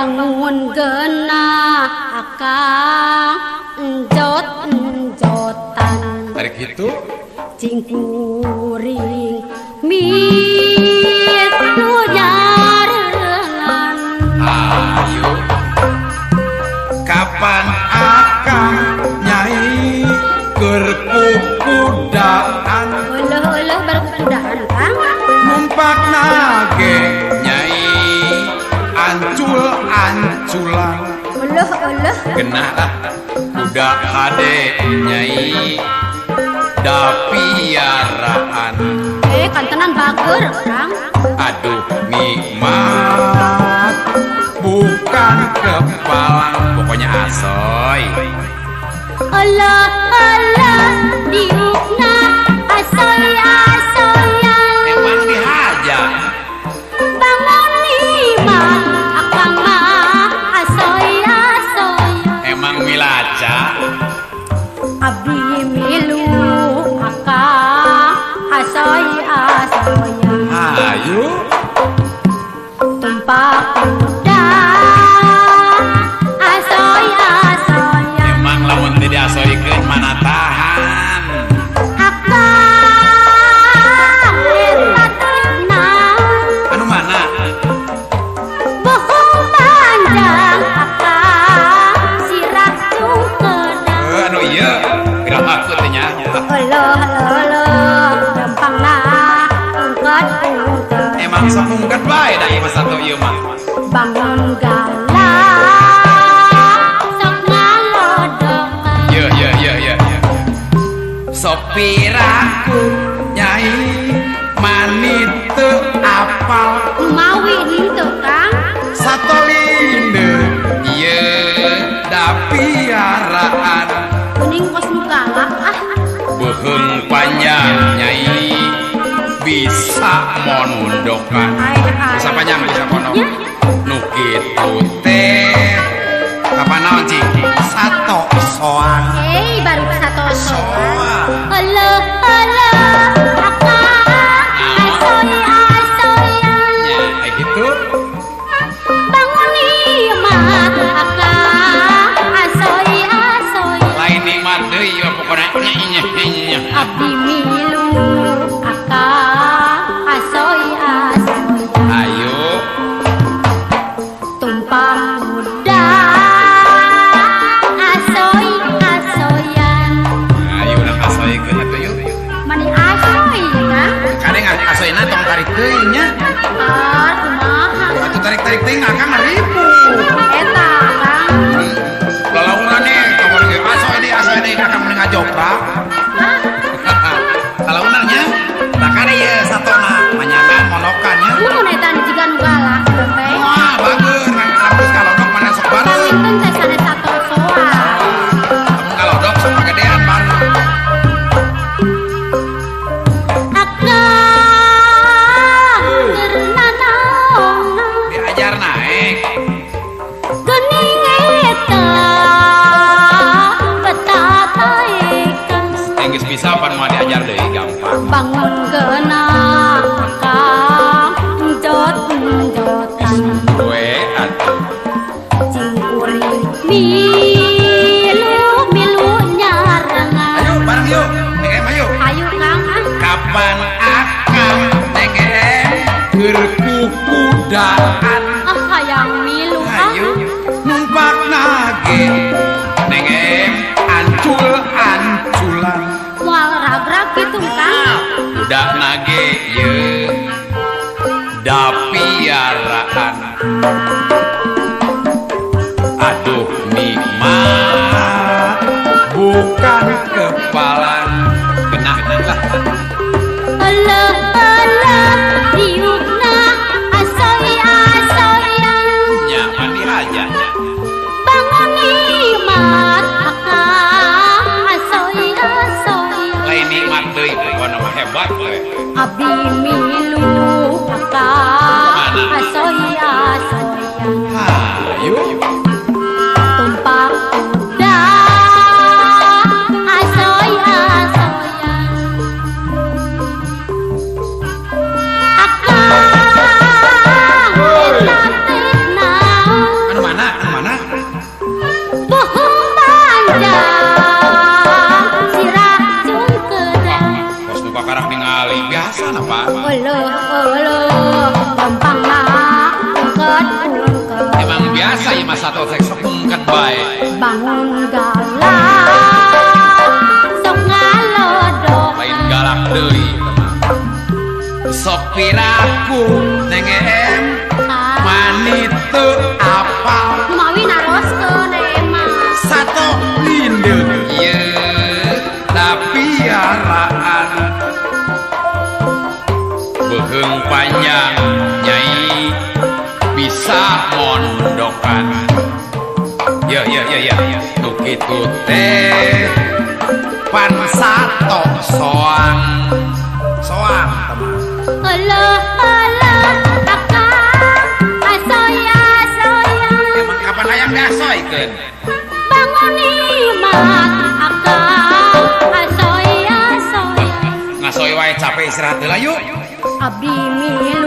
bangun genah akang enjot-enjotan. Tarik gitu. Cingkuring mitu nyarengan. Ayo. Kapan akang nyai keur kukudaan? Heuleh-heuleh berkudaan Kang. Numpak nage nyai ancul-anculan. Heuleh-heuleh Genah lah kuda hade nyai da piaraan. kantenan bager Kang. Aduh nikmat bukan kepalang, pokoknya asoy. Allah Allah diukna asoy-asoyan. Emang dihaja. Bangun lima akang mah asoy-asoyan. Emang milaca. Abdi milu akang asoy-asoyan. Ayo Tumpak kuda asoy-asoyan. emang lamun tidak asoykeun mana tahan. Akang eta tenang Anu mana? bohong panjang akang sirah tungkeunang. Anu ieu gerak aku teh nya. Heuleh gampangna ungket-ungket. Emang sok ungket bae da ieu satu ieu mah. Bangun galak sok ngalodokan. Ye. Sopiraku nyai manit teu apal Mawi henteu Kang. satolinde ieu da piaraan. Kuning kos nu galak Beheung panjang nyai bisa mondokan. Bisa panjang bisa pondok. Nu kitu teh kapan naon cing? Sato soan. Baru satu Soan. Heuleh akang asoy-asoyan. Nya gitu. Bangun imah akang asoy-asoyan. Lain nikmat deui ieu pokona nya. Abdi milu akang asoy-asoyan. Ayo Tumpang kuda asoy-asoyan. ayo udah kasoykeun atuh yuk. Mani asoy Kang. Kadang asoyna tong tarik teuing nya. Kumaha Atuh tarik-tarik teuing akang ngaribu. eta Kang. Lalaunane kamar ge asoy deui akang mending ngajoprak. Lalaunannya takana ieu satona manyangan monokan nya. Mun eta jiga nu galak teh. Wah, bagus. Lamun kalodok mana sok baru. Sinten teh sane sato soal. Lamun kalodok sok kagedean baru. Akang keurna naonna Diajar naik. geuning eta betataekan. Geus bisa pan mah diajar deui gampang. Bangun geunah akang enjot-enjotan. Gue atuh. Cingkuring milu nyarengan. Ayo bareng yuk. Neng ayo. Ayo Kang Kapan akang neng keur kukudaan? hayang milu Ayo numpak nage neng ancul-anculan. moal ragrag gitu Kang. Udah nage ye da piaraan. Aduh nikmat bukan kepalan. Genah lah. Heuleh diukna asoy-asoyan. Nya mandi aja. Bangun imat akang asoy-asoyan. Lain nikmat deui pokona mah hebat we. Abdi milu akang asoy-asoyan. Ayo. Tumpak kuda asoy-asoyan. Akang eta teh naon. Anu piraku neng em manitu apa mawi naroskeun Mas satu induk ye tapi araan beheung panjang nyai bisa mondokan ya nu kitu teh pan sato soang teman Allah akang asoya emang kapan hayang diasoikeun banguni mat akang asoya ngasoy wae capek istirahat heula yuk abdi milu